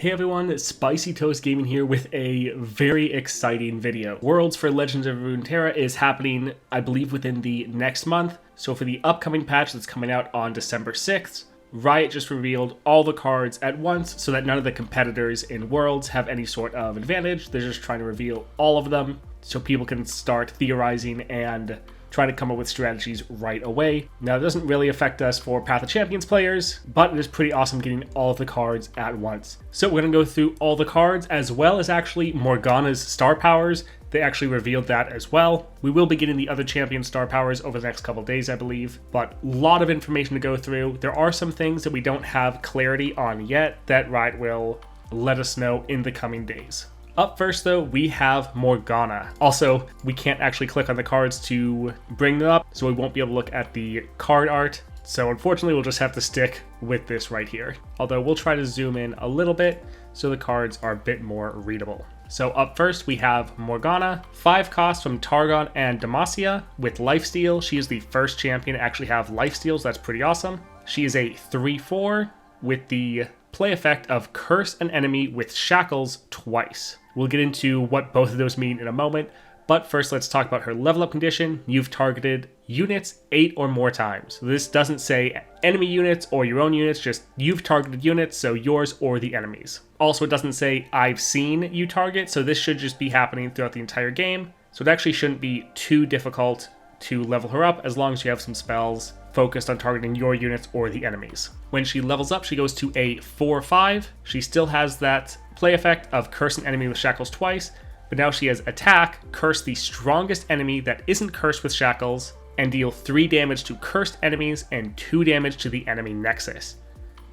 Hey everyone, Spicy Toast Gaming here with a very exciting video. Worlds for Legends of Runeterra is happening, I believe, within the next month. So for the upcoming patch that's coming out on December 6th, Riot just revealed all the cards at once so that none of the competitors in Worlds have any sort of advantage. They're just trying to reveal all of them so people can start theorizing and trying to come up with strategies right away. Now, it doesn't really affect us for Path of Champions players, but it is pretty awesome getting all of the cards at once. So we're going to go through all the cards as well as actually Morgana's star powers. They actually revealed that as well. We will be getting the other champion star powers over the next couple days, I believe, but a lot of information to go through. There are some things that we don't have clarity on yet that Riot will let us know in the coming days. Up first though, we have Morgana. Also, we can't actually click on the cards to bring them up, so we won't be able to look at the card art. So unfortunately, we'll just have to stick with this right here. Although we'll try to zoom in a little bit so the cards are a bit more readable. So up first, we have Morgana, 5 cost from Targon and Demacia with lifesteal. She is the first champion to actually have lifesteals. That's pretty awesome. She is a 3/4 with the play effect of curse an enemy with shackles twice. We'll get into what both of those mean in a moment, but first let's talk about her level up condition. You've targeted units 8 or more times. This doesn't say enemy units or your own units, just you've targeted units, so yours or the enemies. Also, it doesn't say I've seen you target, so this should just be happening throughout the entire game. So it actually shouldn't be too difficult to level her up as long as you have some spells focused on targeting your units or the enemies. When she levels up, she goes to a 4/5. She still has that play effect of curse an enemy with shackles twice, but now she has attack, curse the strongest enemy that isn't cursed with shackles, and deal 3 damage to cursed enemies and 2 damage to the enemy nexus.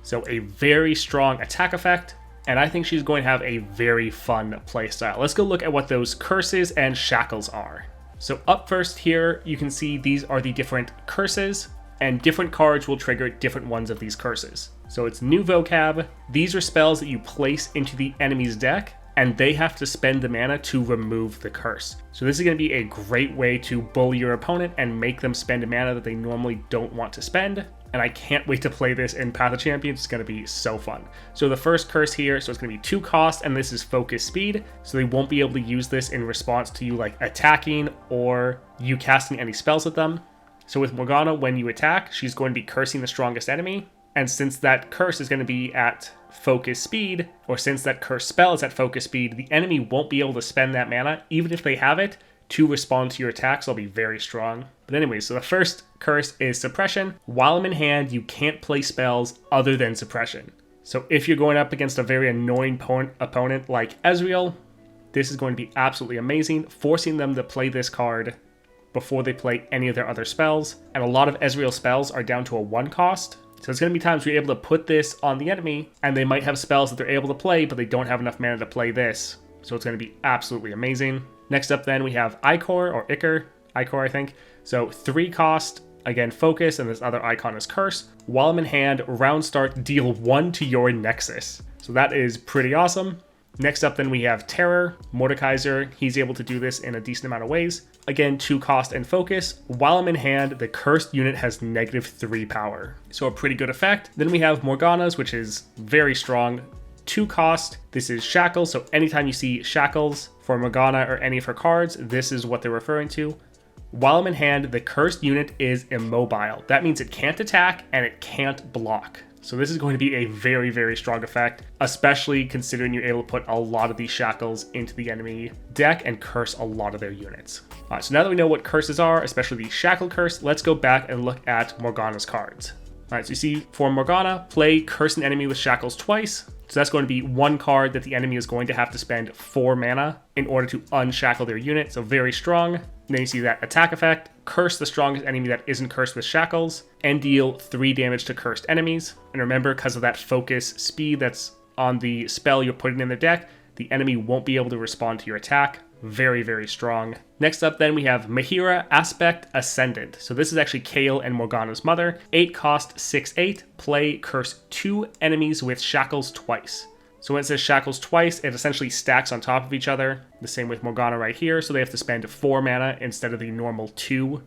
So a very strong attack effect, and I think she's going to have a very fun playstyle. Let's go look at what those curses and shackles are. So up first here, you can see these are the different curses, and different cards will trigger different ones of these curses. So it's new vocab. These are spells that you place into the enemy's deck, and they have to spend the mana to remove the curse. So this is going to be a great way to bully your opponent and make them spend a mana that they normally don't want to spend. And I can't wait to play this in Path of Champions. It's going to be so fun. So the first curse here, so it's going to be 2 cost, and this is focus speed. So they won't be able to use this in response to you like attacking or you casting any spells at them. So with Morgana, when you attack, she's going to be cursing the strongest enemy. And since that curse is going to be at focus speed, or since that curse spell is at focus speed, the enemy won't be able to spend that mana, even if they have it, to respond to your attacks. They'll be very strong. But anyway, so the first curse is suppression. While I'm in hand, you can't play spells other than suppression. So if you're going up against a very annoying opponent like Ezreal, this is going to be absolutely amazing, forcing them to play this card before they play any of their other spells. And a lot of Ezreal spells are down to a 1 cost. So there's going to be times where you're able to put this on the enemy, and they might have spells that they're able to play, but they don't have enough mana to play this. So it's going to be absolutely amazing. Next up then we have Icor, or Ichor, Icor I think. So 3 cost, again focus, and this other icon is curse. While I'm in hand, round start, deal 1 to your nexus. So that is pretty awesome. Next up then we have Terror, Mordekaiser. He's able to do this in a decent amount of ways. Again, 2 cost and focus. While I'm in hand, the cursed unit has -3 power. So a pretty good effect. Then we have Morgana's, which is very strong. 2 cost. This is shackles. So anytime you see shackles for Morgana or any of her cards, this is what they're referring to. While I'm in hand, the cursed unit is immobile. That means it can't attack and it can't block. So this is going to be a very, very strong effect, especially considering you're able to put a lot of these shackles into the enemy deck and curse a lot of their units. All right, so now that we know what curses are, especially the shackle curse, let's go back and look at Morgana's cards. All right, so you see for Morgana, play curse an enemy with shackles twice. So that's going to be 1 card that the enemy is going to have to spend 4 mana in order to unshackle their unit. So very strong. And then you see that attack effect, curse the strongest enemy that isn't cursed with shackles, and deal 3 damage to cursed enemies. And remember, because of that focus speed that's on the spell you're putting in the deck, the enemy won't be able to respond to your attack. Very, very strong. Next up then we have Mahira, Aspect, Ascendant. So this is actually Kayle and Morgana's mother. 8 cost, 6/8, play curse 2 enemies with shackles twice. So when it says shackles twice, it essentially stacks on top of each other. The same with Morgana right here, so they have to spend 4 mana instead of the normal 2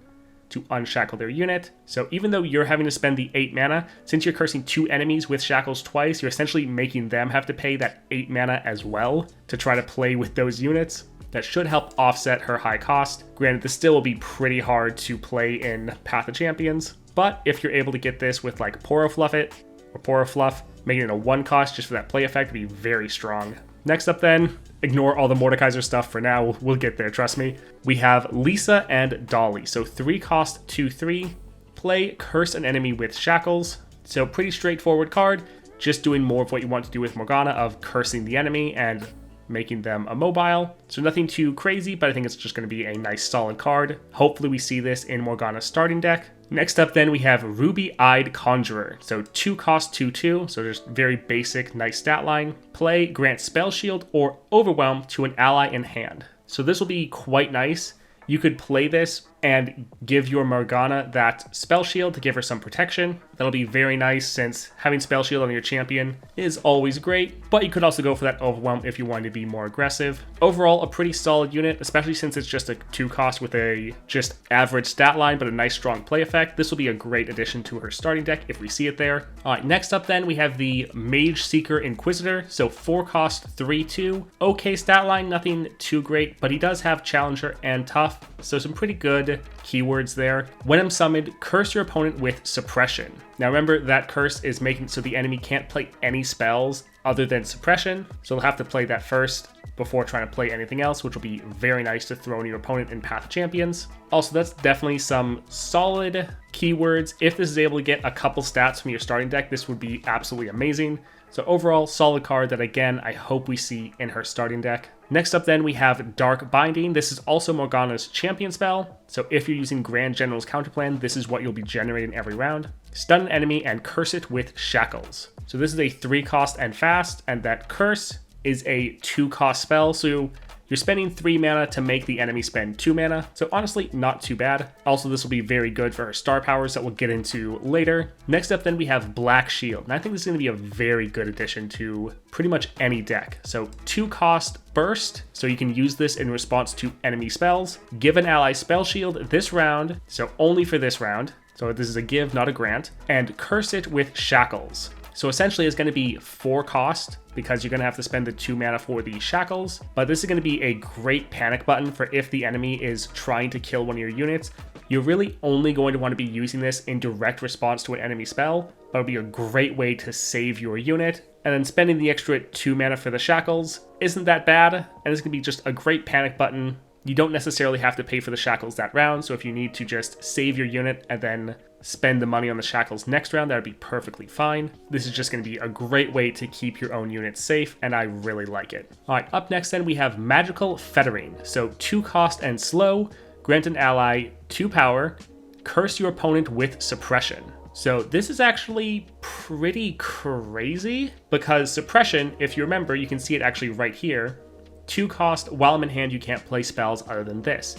to unshackle their unit. So even though you're having to spend the 8 mana, since you're cursing 2 enemies with shackles twice, you're essentially making them have to pay that 8 mana as well to try to play with those units. That should help offset her high cost. Granted, this still will be pretty hard to play in Path of Champions, but if you're able to get this with like Poro Fluff it, or Poro Fluff, making it a 1 cost just for that play effect would be very strong. Next up then, ignore all the Mordekaiser stuff for now, we'll get there, trust me. We have Lisa and Dolly, so 3 cost, 2/3. Play Curse an enemy with Shackles, so pretty straightforward card, just doing more of what you want to do with Morgana of cursing the enemy and making them immobile. So nothing too crazy, but I think it's just going to be a nice solid card. Hopefully we see this in Morgana's starting deck. Next up then we have Ruby-Eyed Conjurer. So 2 cost, 2/2, so just very basic, nice stat line. Play grant Spell Shield or Overwhelm to an ally in hand. So this will be quite nice. You could play this and give your Morgana that Spell Shield to give her some protection. That'll be very nice since having Spell Shield on your champion is always great, but you could also go for that Overwhelm if you wanted to be more aggressive. Overall, a pretty solid unit, especially since it's just a 2 cost with a just average stat line, but a nice strong play effect. This will be a great addition to her starting deck if we see it there. All right, next up then we have the Mage Seeker Inquisitor. So 4 cost, 3/2. Okay stat line, nothing too great, but he does have Challenger and Tough, so some pretty good keywords there. When I'm summoned, curse your opponent with Suppression. Now remember, that curse is making so the enemy can't play any spells other than Suppression, so they'll have to play that first before trying to play anything else, which will be very nice to throw in your opponent in Path of Champions. Also, that's definitely some solid keywords. If this is able to get a couple stats from your starting deck, this would be absolutely amazing. So overall, solid card that again, I hope we see in her starting deck. Next up then we have Dark Binding. This is also Morgana's champion spell. So if you're using Grand General's counterplan, this is what you'll be generating every round. Stun an enemy and curse it with Shackles. So this is a 3 cost and fast, and that curse is a 2 cost spell. So you're spending 3 mana to make the enemy spend 2 mana, so honestly, not too bad. Also, this will be very good for her star powers that we'll get into later. Next up then we have Black Shield, and I think this is going to be a very good addition to pretty much any deck. So 2 cost burst, so you can use this in response to enemy spells. Give an ally Spell Shield this round, so only for this round. So this is a give, not a grant, and curse it with Shackles. So essentially it's going to be 4 cost because you're going to have to spend the 2 mana for the Shackles, but this is going to be a great panic button for if the enemy is trying to kill one of your units. You're really only going to want to be using this in direct response to an enemy spell, but it'll be a great way to save your unit. And then spending the extra 2 mana for the Shackles isn't that bad, and it's going to be just a great panic button. You don't necessarily have to pay for the Shackles that round, so if you need to just save your unit and then spend the money on the Shackles next round, that would be perfectly fine. This is just going to be a great way to keep your own units safe, and I really like it. All right, up next then we have Magical Fettering. So 2 cost and slow, grant an ally 2 power, curse your opponent with Suppression. So this is actually pretty crazy because Suppression, if you remember, you can see it actually right here. 2 cost, while I'm in hand, you can't play spells other than this.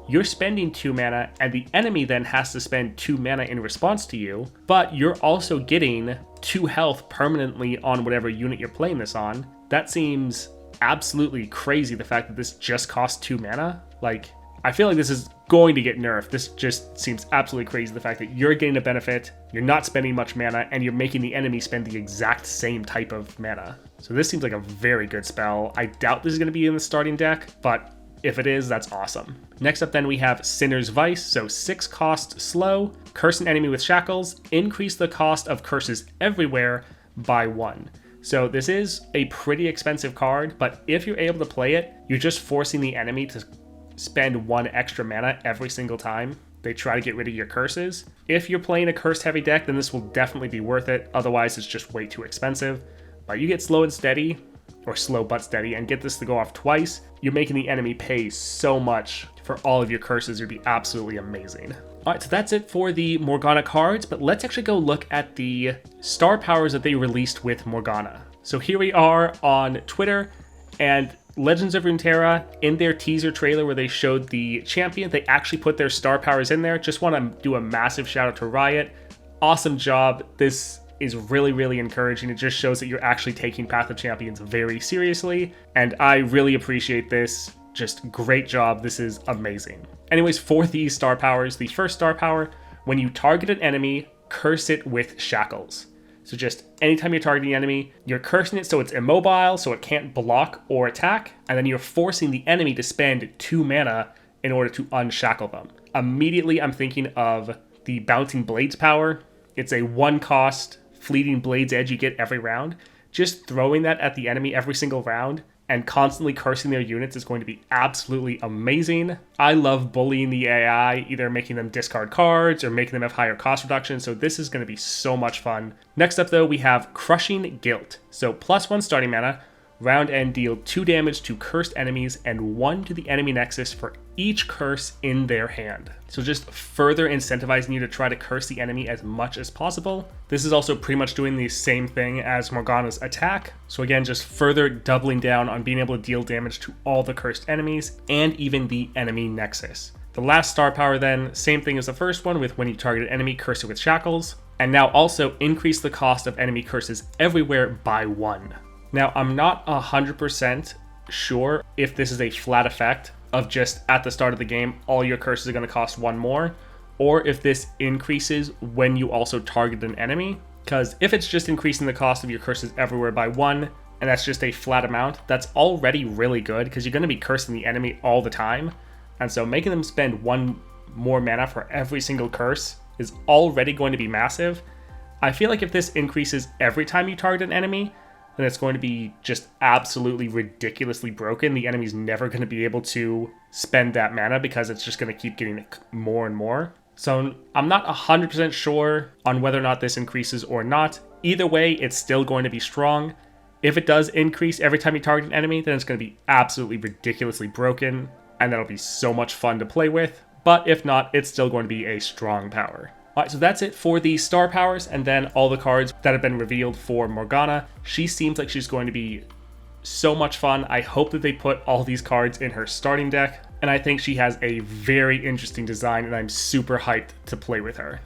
You're spending 2 mana, and the enemy then has to spend 2 mana in response to you, but you're also getting 2 health permanently on whatever unit you're playing this on. That seems absolutely crazy, the fact that this just costs 2 mana. Like, I feel like this is going to get nerfed. This just seems absolutely crazy, the fact that you're getting a benefit, you're not spending much mana, and you're making the enemy spend the exact same type of mana. So this seems like a very good spell. I doubt this is going to be in the starting deck, but if it is, that's awesome. Next up then we have Sinner's Vice, so 6 cost slow, curse an enemy with Shackles, increase the cost of curses everywhere by 1. So this is a pretty expensive card, but if you're able to play it, you're just forcing the enemy to spend 1 extra mana every single time they try to get rid of your curses. If you're playing a curse heavy deck, then this will definitely be worth it. Otherwise, it's just way too expensive. But you get slow and steady, or slow but steady, and get this to go off twice, you're making the enemy pay so much for all of your curses. It'd be absolutely amazing. All right, so that's it for the Morgana cards, but let's actually go look at the star powers that they released with Morgana. So here we are on Twitter, and Legends of Runeterra, in their teaser trailer where they showed the champion, they actually put their star powers in there. Just want to do a massive shout out to Riot. Awesome job. This is really, really encouraging. It just shows that you're actually taking Path of Champions very seriously, and I really appreciate this. Just great job. This is amazing. Anyways, for these star powers, the first star power, when you target an enemy, curse it with shackles. So just anytime you're targeting the enemy, you're cursing it so it's immobile, so it can't block or attack, and then you're forcing the enemy to spend 2 mana in order to unshackle them. Immediately, I'm thinking of the Bouncing Blades power. It's a 1-cost Fleeting Blades Edge you get every round. Just throwing that at the enemy every single round and constantly cursing their units is going to be absolutely amazing. I love bullying the AI, either making them discard cards or making them have higher cost reduction, so this is going to be so much fun. Next up though, we have Crushing Guilt. So +1 starting mana, round end deal 2 damage to cursed enemies and 1 to the enemy nexus for each curse in their hand. So just further incentivizing you to try to curse the enemy as much as possible. This is also pretty much doing the same thing as Morgana's attack. So again, just further doubling down on being able to deal damage to all the cursed enemies and even the enemy nexus. The last star power then, same thing as the first one with when you target an enemy, curse it with shackles. And now also increase the cost of enemy curses everywhere by 1. Now, I'm not 100% sure if this is a flat effect of just at the start of the game, all your curses are going to cost 1 more, or if this increases when you also target an enemy. Because if it's just increasing the cost of your curses everywhere by 1, and that's just a flat amount, that's already really good because you're going to be cursing the enemy all the time. And so making them spend 1 more mana for every single curse is already going to be massive. I feel like if this increases every time you target an enemy, then it's going to be just absolutely ridiculously broken. The enemy's never going to be able to spend that mana because it's just going to keep getting more and more. So I'm not 100% sure on whether or not this increases or not. Either way, it's still going to be strong. If it does increase every time you target an enemy, then it's going to be absolutely ridiculously broken, and that'll be so much fun to play with. But if not, it's still going to be a strong power. Alright, so that's it for the star powers, and then all the cards that have been revealed for Morgana. She seems like she's going to be so much fun. I hope that they put all these cards in her starting deck, and I think she has a very interesting design, and I'm super hyped to play with her.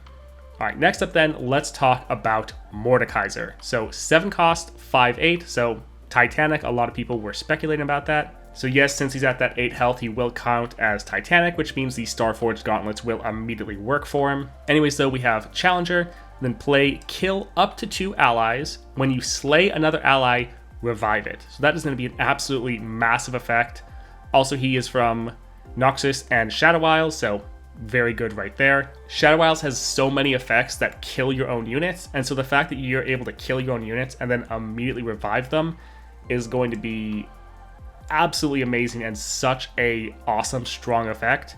Alright, next up then, let's talk about Mordekaiser. So 7 cost, 5/8, so Titanic, a lot of people were speculating about that. So yes, since he's at that 8 health, he will count as Titanic, which means the Starforged Gauntlets will immediately work for him. Anyways though, we have Challenger, then play kill up to 2 allies. When you slay another ally, revive it. So that is going to be an absolutely massive effect. Also, he is from Noxus and Shadow Isles, so very good right there. Shadow Isles has so many effects that kill your own units, and so the fact that you're able to kill your own units and then immediately revive them is going to be absolutely amazing and such a awesome, strong effect.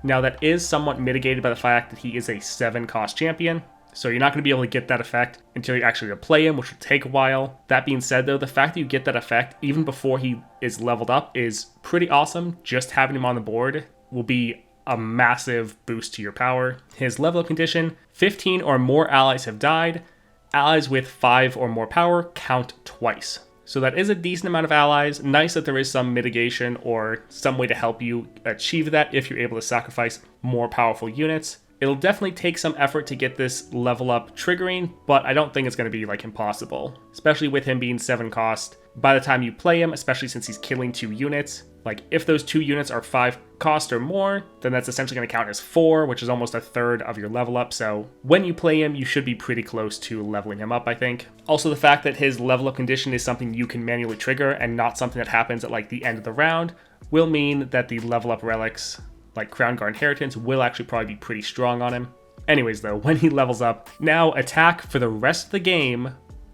Now that is somewhat mitigated by the fact that he is a 7-cost champion, so you're not going to be able to get that effect until you're actually going to play him, which will take a while. That being said though, the fact that you get that effect even before he is leveled up is pretty awesome. Just having him on the board will be a massive boost to your power. His level up condition, 15 or more allies have died. Allies with 5 or more power count twice. So that is a decent amount of allies. Nice that there is some mitigation or some way to help you achieve that if you're able to sacrifice more powerful units. It'll definitely take some effort to get this level up triggering, but I don't think it's going to be like impossible, especially with him being 7 cost. By the time you play him, especially since he's killing 2 units, like if those 2 units are 5 cost or more, then that's essentially going to count as 4, which is almost a third of your level up. So when you play him, you should be pretty close to leveling him up, I think. Also, the fact that his level up condition is something you can manually trigger and not something that happens at like the end of the round will mean that the level up relics like Crown Guard Inheritance will actually probably be pretty strong on him. Anyways though, when he levels up, now attack for the rest of the game.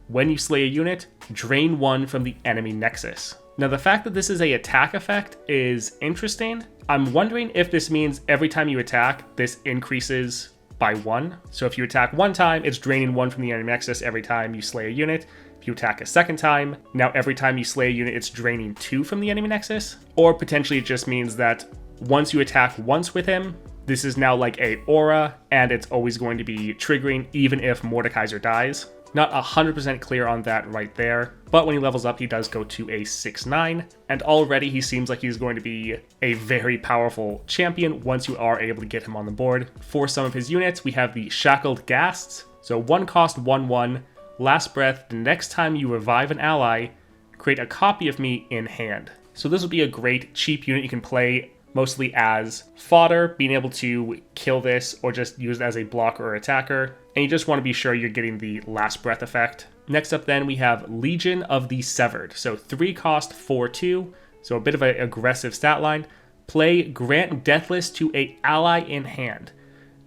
When you slay a unit, drain 1 from the enemy nexus. Now the fact that this is a attack effect is interesting. I'm wondering if this means every time you attack, this increases by 1. So if you attack 1 time, it's draining 1 from the enemy nexus every time you slay a unit. If you attack a second time, now every time you slay a unit, it's draining 2 from the enemy nexus. Or potentially it just means that once you attack once with him, this is now like a aura, and it's always going to be triggering even if Mordekaiser dies. Not 100% clear on that right there, but when he levels up, he does go to a 6/9, and already he seems like he's going to be a very powerful champion once you are able to get him on the board. For some of his units, we have the Shackled Ghasts. So 1 cost, 1/1, last breath, the next time you revive an ally, create a copy of me in hand. So this would be a great cheap unit you can play mostly as fodder, being able to kill this or just use it as a blocker or attacker. And you just want to be sure you're getting the last breath effect. Next up then we have Legion of the Severed. So 3 cost 4/2, so a bit of an aggressive stat line. Play grant Deathless to a ally in hand.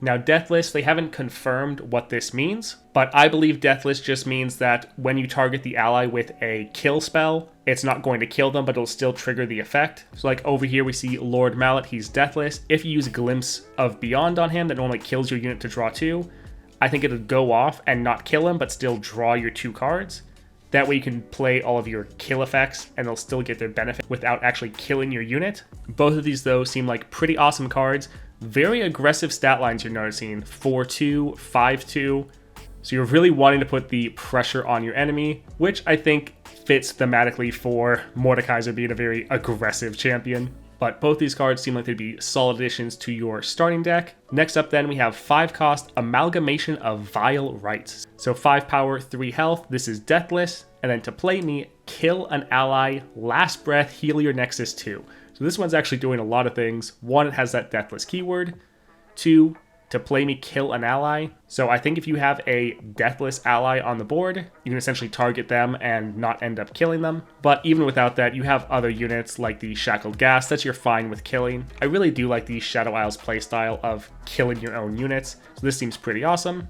Now Deathless, they haven't confirmed what this means, but I believe Deathless just means that when you target the ally with a kill spell, it's not going to kill them, but it'll still trigger the effect. So like over here we see Lord Mallet, he's Deathless. If you use Glimpse of Beyond on him that only kills your unit to draw 2, I think it'll go off and not kill him, but still draw your 2 cards. That way you can play all of your kill effects and they'll still get their benefit without actually killing your unit. Both of these though seem like pretty awesome cards. Very aggressive stat lines you're noticing, 4/2, 5/2. So you're really wanting to put the pressure on your enemy, which I think fits thematically for Mordekaiser being a very aggressive champion. But both these cards seem like they'd be solid additions to your starting deck. Next up then we have 5 cost Amalgamation of Vile Rites. So 5 power, 3 health, this is Deathless, and then to play me, kill an ally, last breath, heal your Nexus 2. So this one's actually doing a lot of things. 1, it has that Deathless keyword. 2, to play me, kill an ally. So I think if you have a Deathless ally on the board, you can essentially target them and not end up killing them. But even without that, you have other units like the Shackled Ghast that you're fine with killing. I really do like the Shadow Isles playstyle of killing your own units, so this seems pretty awesome.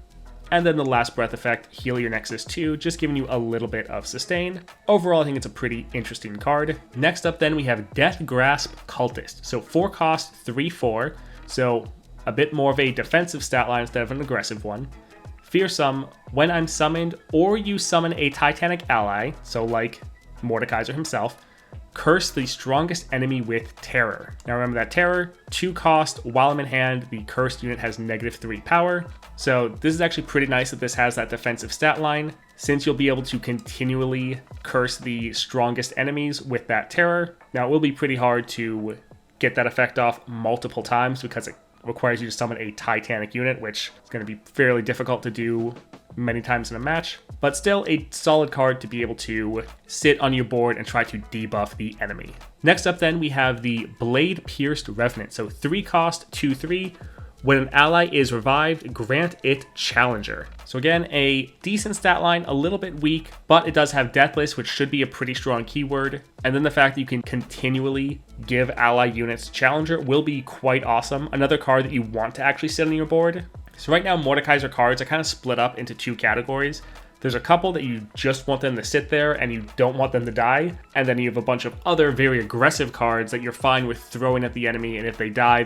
And then the last breath effect, heal your Nexus 2, just giving you a little bit of sustain. Overall, I think it's a pretty interesting card. Next up then we have Death Grasp Cultist. So 4 cost, 3/4. So a bit more of a defensive stat line instead of an aggressive one. Fearsome, when I'm summoned or you summon a Titanic ally, so like Mordekaiser himself, curse the strongest enemy with terror. Now remember that terror, 2 cost, while I'm in hand, the cursed unit has -3 power. So this is actually pretty nice that this has that defensive stat line, since you'll be able to continually curse the strongest enemies with that terror. Now it will be pretty hard to get that effect off multiple times because it requires you to summon a Titanic unit, which is going to be fairly difficult to do many times in a match, but still a solid card to be able to sit on your board and try to debuff the enemy. Next up then we have the Blade Pierced Revenant. So 3 cost, 2/3. When an ally is revived, grant it Challenger. So again, a decent stat line, a little bit weak, but it does have Deathless, which should be a pretty strong keyword. And then the fact that you can continually give ally units Challenger will be quite awesome. Another card that you want to actually sit on your board. So right now, Mordekaiser cards are kind of split up into 2 categories. There's a couple that you just want them to sit there and you don't want them to die. And then you have a bunch of other very aggressive cards that you're fine with throwing at the enemy, and if they die,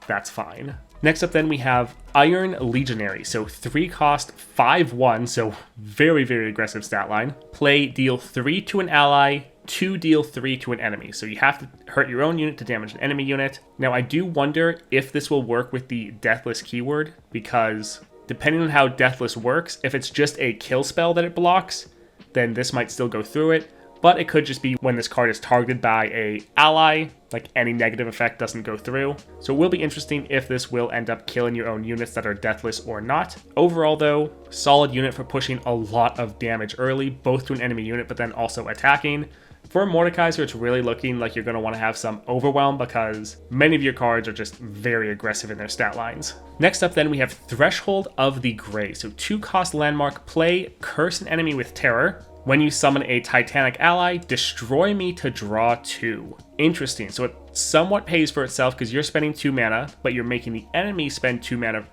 that's fine. Next up then we have Iron Legionary. So 3 cost, 5/1, so very, very aggressive stat line. Play, deal 3 to an ally, 2 deal 3 to an enemy. So you have to hurt your own unit to damage an enemy unit. Now I do wonder if this will work with the Deathless keyword, because depending on how Deathless works, if it's just a kill spell that it blocks, then this might still go through it. But it could just be when this card is targeted by a ally, like any negative effect doesn't go through. So it will be interesting if this will end up killing your own units that are Deathless or not. Overall though, solid unit for pushing a lot of damage early, both to an enemy unit, but then also attacking. For Mordekaiser, it's really looking like you're going to want to have some Overwhelm because many of your cards are just very aggressive in their stat lines. Next up then we have Threshold of the Grey. So 2 cost landmark, play, curse an enemy with terror. When you summon a Titanic ally, destroy me to draw 2. Interesting. So it somewhat pays for itself because you're spending 2 mana, but you're making the enemy spend 2 mana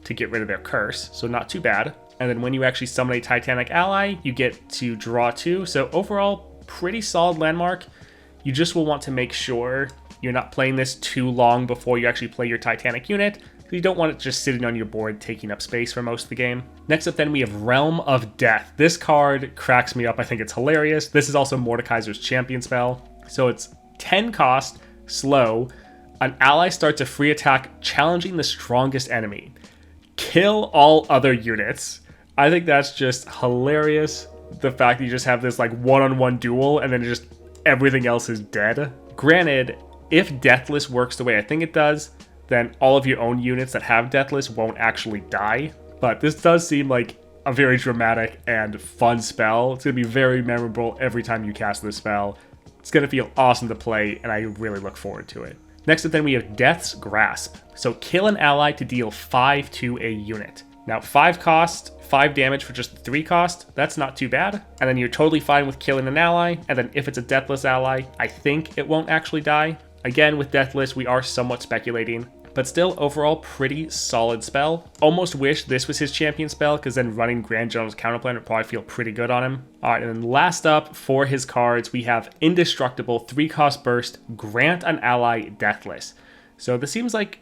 to get rid of their curse. So not too bad. And then when you actually summon a Titanic ally, you get to draw 2. So overall, pretty solid landmark. You just will want to make sure you're not playing this too long before you actually play your Titanic unit. You don't want it just sitting on your board taking up space for most of the game. Next up then we have Realm of Death. This card cracks me up. I think it's hilarious. This is also Mordekaiser's champion spell. So it's 10 cost, slow. An ally starts a free attack challenging the strongest enemy. Kill all other units. I think that's just hilarious. The fact that you just have this like one-on-one duel and then just everything else is dead. Granted, if Deathless works the way I think it does, then all of your own units that have Deathless won't actually die. But this does seem like a very dramatic and fun spell. It's going to be very memorable every time you cast this spell. It's going to feel awesome to play, and I really look forward to it. Next up then we have Death's Grasp. So kill an ally to deal 5 to a unit. Now 5 cost, 5 damage for just 3 cost, that's not too bad. And then you're totally fine with killing an ally, and then if it's a deathless ally, I think it won't actually die. Again, with deathless, we are somewhat speculating, but still overall pretty solid spell. Almost wish this was his champion spell, because then running Grand General's counterplan would probably feel pretty good on him. Alright, and then last up for his cards, we have Indestructible, 3 cost burst, grant an ally deathless. So this seems like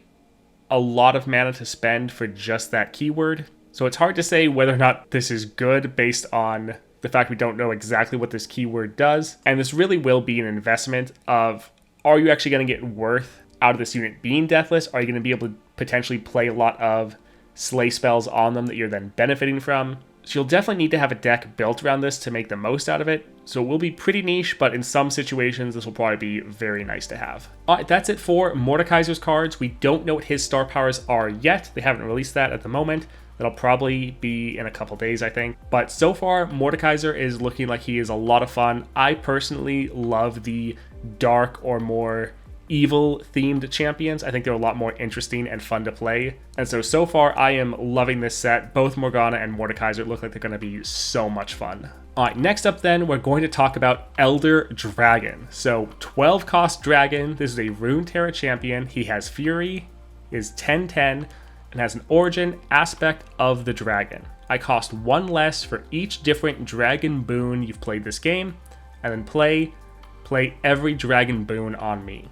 a lot of mana to spend for just that keyword. So it's hard to say whether or not this is good based on the fact we don't know exactly what this keyword does. And this really will be an investment of, are you actually going to get worth out of this unit being deathless? Are you going to be able to potentially play a lot of slay spells on them that you're then benefiting from? So you'll definitely need to have a deck built around this to make the most out of it. So it will be pretty niche, but in some situations, this will probably be very nice to have. All right, that's it for Mordekaiser's cards. We don't know what his star powers are yet. They haven't released that at the moment. That'll probably be in a couple days, I think. But so far, Mordekaiser is looking like he is a lot of fun. I personally love the dark or more evil themed champions. I think they're a lot more interesting and fun to play. And so far I am loving this set. Both Morgana and Mordekaiser look like they're going to be so much fun. Alright, next up then, we're going to talk about Elder Dragon. So 12 cost dragon. This is a Runeterra champion. He has Fury, is 10/10, and has an origin aspect of the dragon. I cost 1 less for each different dragon boon you've played this game, and then play every dragon boon on me.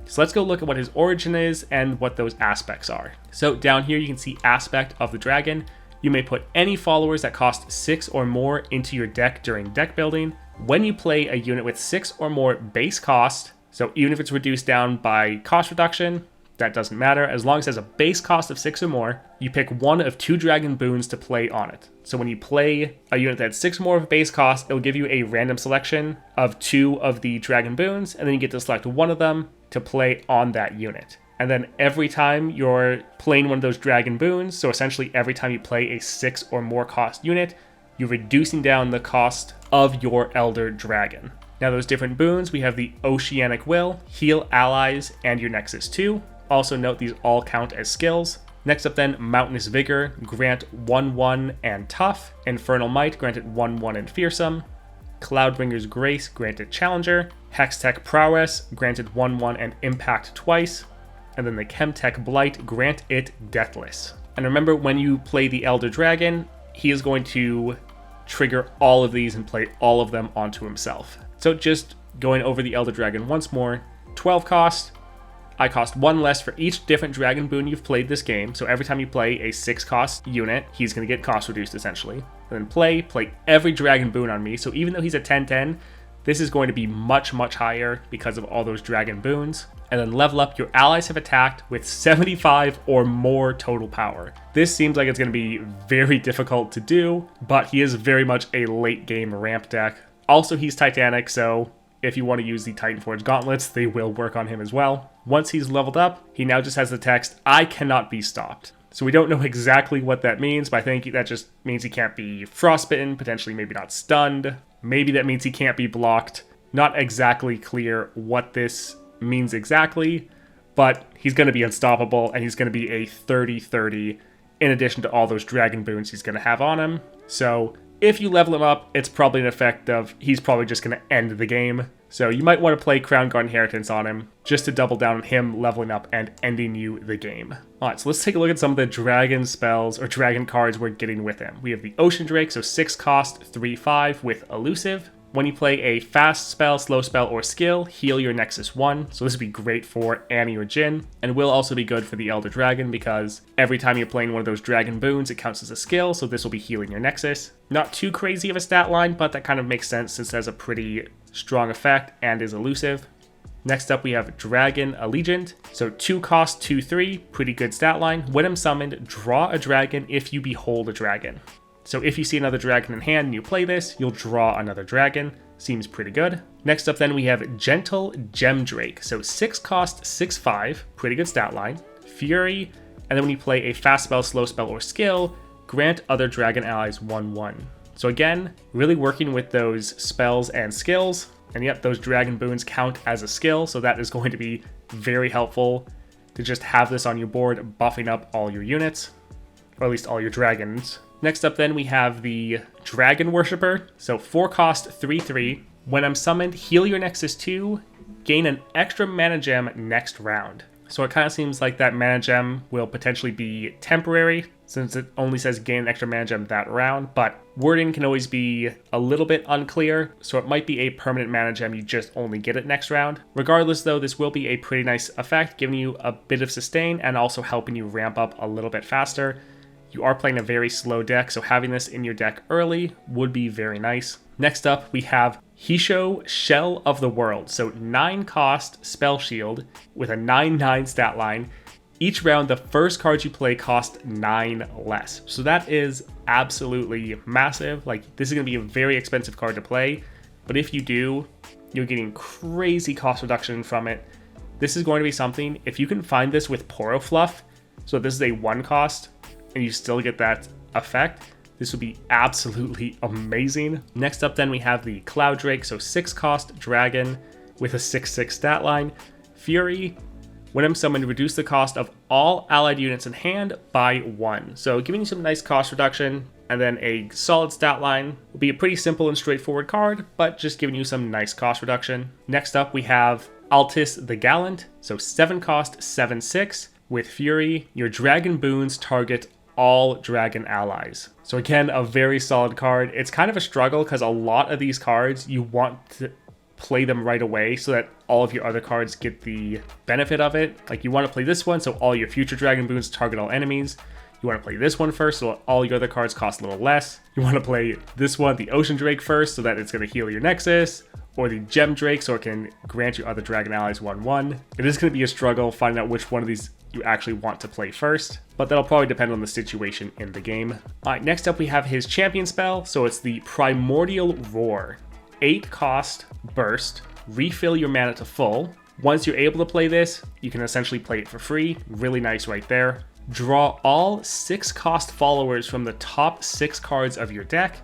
So let's go look at what his origin is and what those aspects are. So down here you can see aspect of the dragon. You may put any followers that cost 6 or more into your deck during deck building. When you play a unit with 6 or more base cost, so even if it's reduced down by cost reduction, that doesn't matter. As long as it has a base cost of 6 or more, you pick one of 2 dragon boons to play on it. So when you play a unit that's 6 or more of base cost, it'll give you a random selection of 2 of the dragon boons, and then you get to select one of them to play on that unit. And then every time you're playing one of those dragon boons, so essentially every time you play a 6 or more cost unit, you're reducing down the cost of your Elder Dragon. Now those different boons, we have the Oceanic Will, Heal Allies, and your Nexus 2. Also note these all count as skills. Next up then, Mountainous Vigor, grant 1/1 and Tough. Infernal Might, grant it 1/1 and Fearsome. Cloudbringer's Grace, granted Challenger. Hextech Prowess, granted 1/1 and Impact twice. And then the Chemtech Blight, grant it Deathless. And remember, when you play the Elder Dragon, he is going to trigger all of these and play all of them onto himself. So just going over the Elder Dragon once more, 12 cost. I cost 1 less for each different dragon boon you've played this game. So every time you play a 6 cost unit, he's going to get cost reduced essentially. And then play every dragon boon on me. So even though he's a 10/10, this is going to be much, much higher because of all those dragon boons. And then level up, your allies have attacked with 75 or more total power. This seems like it's going to be very difficult to do, but he is very much a late game ramp deck. Also, he's Titanic, so if you want to use the Titanforge gauntlets, they will work on him as well. Once he's leveled up, he now just has the text, "I cannot be stopped." So we don't know exactly what that means, but I think that just means he can't be frostbitten, potentially maybe not stunned. Maybe that means he can't be blocked. Not exactly clear what this means exactly, but he's going to be unstoppable, and he's going to be a 30/30 in addition to all those dragon boons he's going to have on him. So if you level him up, it's probably an effect of he's probably just going to end the game. So you might want to play Crown Guard Inheritance on him just to double down on him leveling up and ending you the game. Alright, so let's take a look at some of the dragon spells or dragon cards we're getting with him. We have the Ocean Drake, so 6 cost, 3/5 with Elusive. When you play a fast spell, slow spell, or skill, heal your Nexus 1. So this would be great for Annie or Jin, and will also be good for the Elder Dragon because every time you're playing one of those dragon boons, it counts as a skill, so this will be healing your Nexus. Not too crazy of a stat line, but that kind of makes sense since it has a pretty strong effect and is elusive. Next up, we have Dragon Allegiant. So 2 cost, 2/3, pretty good stat line. When I'm summoned, draw a dragon if you behold a dragon. So if you see another dragon in hand and you play this, you'll draw another dragon. Seems pretty good. Next up then we have Gentle Gem Drake. So 6 cost, 6/5, pretty good stat line. Fury, and then when you play a fast spell, slow spell, or skill, grant other dragon allies 1/1. So again, really working with those spells and skills. And yep, those dragon boons count as a skill, so that is going to be very helpful to just have this on your board, buffing up all your units, or at least all your dragons. Next up then, we have the Dragon Worshipper. So 4 cost, 3/3. When I'm summoned, heal your Nexus 2, gain an extra mana gem next round. So it kind of seems like that mana gem will potentially be temporary, since it only says gain an extra mana gem that round, but wording can always be a little bit unclear, so it might be a permanent mana gem, you just only get it next round. Regardless though, this will be a pretty nice effect, giving you a bit of sustain and also helping you ramp up a little bit faster. You are playing a very slow deck, so having this in your deck early would be very nice. Next up, we have Hisho, Shell of the World. So 9 cost Spell Shield with a 9/9 stat line. Each round, the first cards you play cost 9 less. So that is absolutely massive. Like, this is going to be a very expensive card to play, but if you do, you're getting crazy cost reduction from it. This is going to be something, if you can find this with Poro Fluff, so this is a 1 cost, and you still get that effect, this would be absolutely amazing. Next up then, we have the Cloud Drake, so 6 cost dragon with a 6/6 stat line. Fury, when I'm summoned, reduce the cost of all allied units in hand by 1. So giving you some nice cost reduction, and then a solid stat line will be a pretty simple and straightforward card, but just giving you some nice cost reduction. Next up, we have Altis the Gallant, so 7 cost, 7/6. With Fury, your dragon boons target all dragon allies. So again, a very solid card. It's kind of a struggle because a lot of these cards, you want to play them right away so that all of your other cards get the benefit of it. Like, you want to play this one so all your future dragon boons target all enemies. You want to play this one first so all your other cards cost a little less. You want to play this one, the Ocean Drake, first so that it's going to heal your Nexus, or the Gem Drake so it can grant your other dragon allies 1/1. It is going to be a struggle finding out which one of these you actually want to play first, but that'll probably depend on the situation in the game. Alright, next up we have his champion spell, so it's the Primordial Roar. 8 cost, burst, refill your mana to full. Once you're able to play this, you can essentially play it for free. Really nice right there. Draw all 6 cost followers from the top 6 cards of your deck,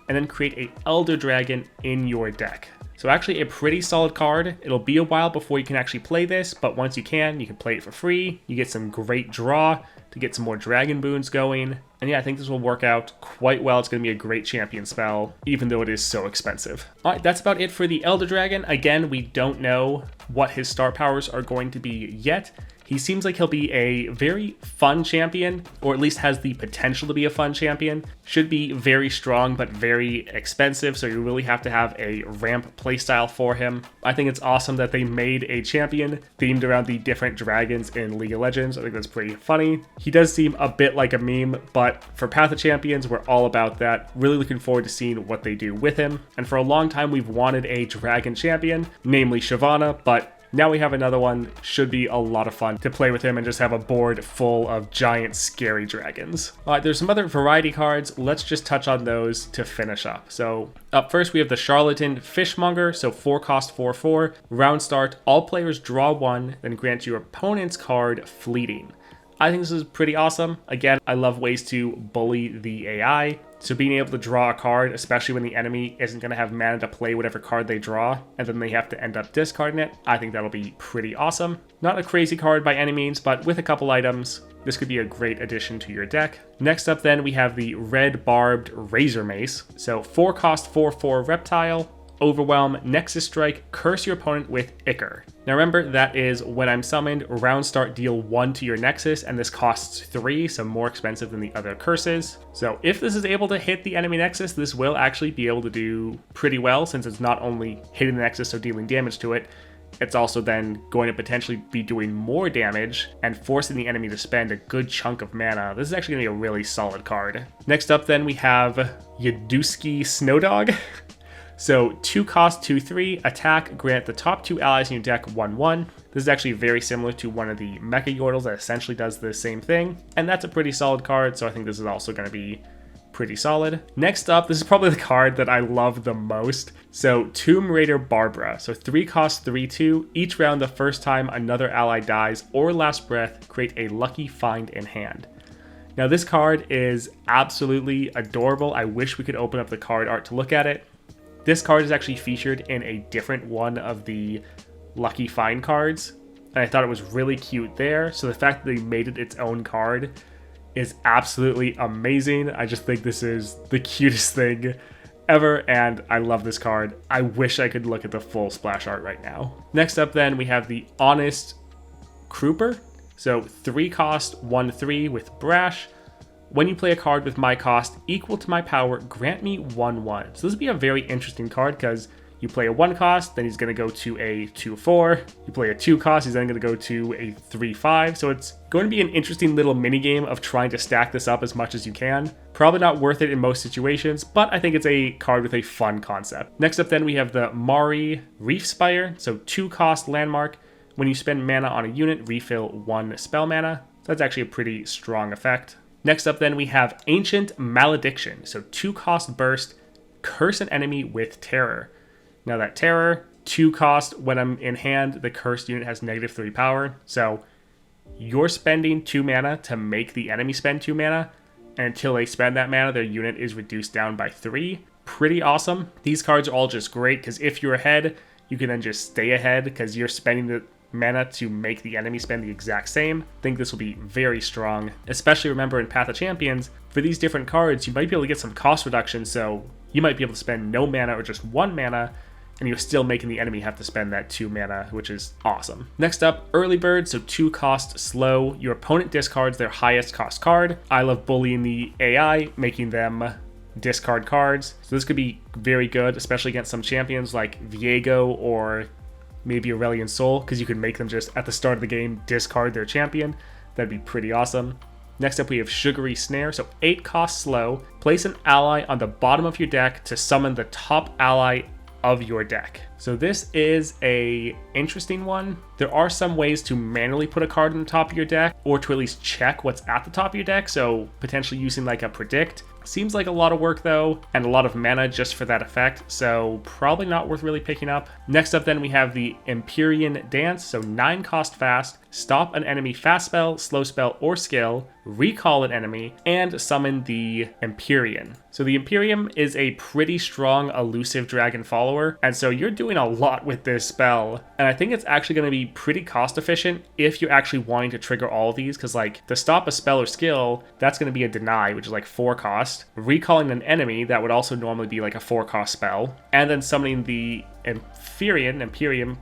and then create an Elder Dragon in your deck. So actually a pretty solid card. It'll be a while before you can actually play this, but once you can play it for free. You get some great draw to get some more dragon boons going. And yeah, I think this will work out quite well. It's going to be a great champion spell, even though it is so expensive. All right, that's about it for the Elder Dragon. Again, we don't know what his star powers are going to be yet. He seems like he'll be a very fun champion, or at least has the potential to be a fun champion. Should be very strong, but very expensive, so you really have to have a ramp playstyle for him. I think it's awesome that they made a champion themed around the different dragons in League of Legends. I think that's pretty funny. He does seem a bit like a meme, but for Path of Champions, we're all about that. Really looking forward to seeing what they do with him. And for a long time, we've wanted a dragon champion, namely Shyvana, but now we have another one. Should be a lot of fun to play with him and just have a board full of giant scary dragons. All right, there's some other variety cards. Let's just touch on those to finish up. So up first, we have the Charlatan Fishmonger. So 4 cost, 4/4. Round start, all players draw 1, then grant your opponent's card fleeting. I think this is pretty awesome. Again, I love ways to bully the AI. So being able to draw a card, especially when the enemy isn't going to have mana to play whatever card they draw, and then they have to end up discarding it, I think that'll be pretty awesome. Not a crazy card by any means, but with a couple items, this could be a great addition to your deck. Next up then, we have the Red Barbed Razor Mace. So 4 cost, 4/4 Reptile. Overwhelm, Nexus Strike, curse your opponent with Ichor. Now remember, that is when I'm summoned, round start, deal 1 to your Nexus, and this costs 3, so more expensive than the other curses. So if this is able to hit the enemy Nexus, this will actually be able to do pretty well, since it's not only hitting the Nexus, so dealing damage to it, it's also then going to potentially be doing more damage and forcing the enemy to spend a good chunk of mana. This is actually going to be a really solid card. Next up then, we have Yaduski Snowdog. So 2 cost, 2/3, attack, grant the top 2 allies in your deck 1/1. This is actually very similar to one of the Mecha Yordles that essentially does the same thing. And that's a pretty solid card, so I think this is also going to be pretty solid. Next up, this is probably the card that I love the most. So Tomb Raider Barbara. So 3 cost, 3/2. Each round, the first time another ally dies or last breath, create a lucky find in hand. Now this card is absolutely adorable. I wish we could open up the card art to look at it. This card is actually featured in a different one of the Lucky Find cards, and I thought it was really cute there. So the fact that they made it its own card is absolutely amazing. I just think this is the cutest thing ever, and I love this card. I wish I could look at the full splash art right now. Next up then, we have the Honest Crooper. So 3 cost, 1/3 with Brash. When you play a card with my cost equal to my power, grant me 1/1. So this would be a very interesting card because you play a 1 cost, then he's going to go to a 2/4. You play a 2 cost, he's then going to go to a 3/5. So it's going to be an interesting little mini game of trying to stack this up as much as you can. Probably not worth it in most situations, but I think it's a card with a fun concept. Next up then we have the Mari Reef Spire. So 2 cost landmark. When you spend mana on a unit, refill 1 spell mana. So that's actually a pretty strong effect. Next up then we have Ancient Malediction. So 2 cost burst, curse an enemy with terror. Now that terror, 2 cost, when I'm in hand, the cursed unit has -3 power. So you're spending 2 mana to make the enemy spend 2 mana. And until they spend that mana, their unit is reduced down by 3. Pretty awesome. These cards are all just great because if you're ahead, you can then just stay ahead because you're spending the mana to make the enemy spend the exact same. I think this will be very strong, especially remember in Path of Champions, for these different cards, you might be able to get some cost reduction, so you might be able to spend no mana or just 1 mana, and you're still making the enemy have to spend that 2 mana, which is awesome. Next up, Early Bird, so 2 cost slow. Your opponent discards their highest cost card. I love bullying the AI, making them discard cards. So this could be very good, especially against some champions like Viego or maybe Aurelion Sol, because you could make them just at the start of the game discard their champion. That'd be pretty awesome. Next up we have Sugary Snare, so 8 cost slow. Place an ally on the bottom of your deck to summon the top ally of your deck. So this is a interesting one. There are some ways to manually put a card on the top of your deck, or to at least check what's at the top of your deck, so potentially using like a predict. Seems like a lot of work though, and a lot of mana just for that effect, so probably not worth really picking up. Next up then we have the Empyrean Dance, so 9 cost fast. Stop an enemy fast spell, slow spell, or skill, recall an enemy, and summon the Empyrean. So the Imperium is a pretty strong elusive dragon follower, and so you're doing a lot with this spell, and I think it's actually going to be pretty cost efficient if you're actually wanting to trigger all of these, because like to stop a spell or skill, that's going to be a deny, which is like 4 cost. Recalling an enemy, that would also normally be like a 4 cost spell, and then summoning the Imperium,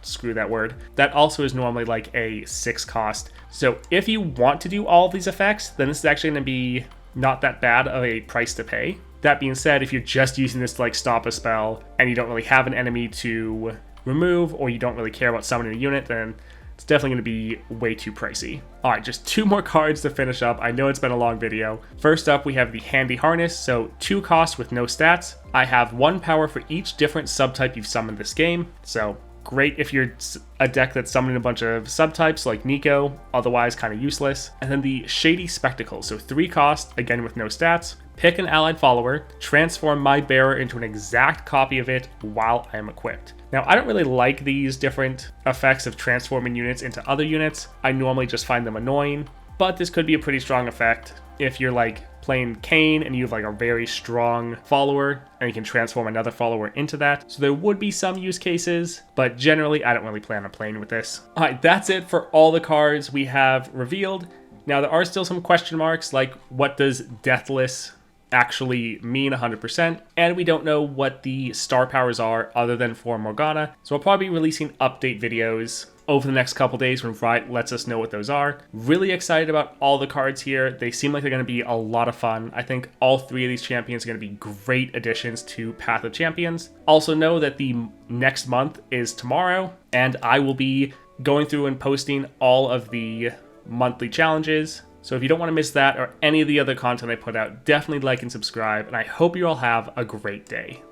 screw that word, that also is normally like a 6 cost. So if you want to do all of these effects, then this is actually going to be not that bad of a price to pay. That being said, if you're just using this to like stop a spell and you don't really have an enemy to remove, or you don't really care about summoning a unit, then it's definitely going to be way too pricey. All right, just 2 more cards to finish up. I know it's been a long video. First up, we have the Handy Harness, so 2 costs with no stats. I have 1 power for each different subtype you've summoned this game, so great if you're a deck that's summoning a bunch of subtypes like Nico, otherwise kind of useless. And then the Shady Spectacle, so 3 cost, again with no stats. Pick an allied follower, transform my bearer into an exact copy of it while I am equipped. Now, I don't really like these different effects of transforming units into other units. I normally just find them annoying, but this could be a pretty strong effect if you're like playing Kayn and you have like a very strong follower and you can transform another follower into that. So there would be some use cases, but generally I don't really plan on playing with this. All right, that's it for all the cards we have revealed. Now there are still some question marks, like what does Deathless actually mean 100%, and we don't know what the star powers are other than for Morgana, so I'll probably be releasing update videos over the next couple days when Riot lets us know what those are. Really excited about all the cards here. They seem like they're going to be a lot of fun. I think all 3 of these champions are going to be great additions to Path of Champions. Also know that the next month is tomorrow, and I will be going through and posting all of the monthly challenges. So if you don't want to miss that or any of the other content I put out, definitely like and subscribe, and I hope you all have a great day.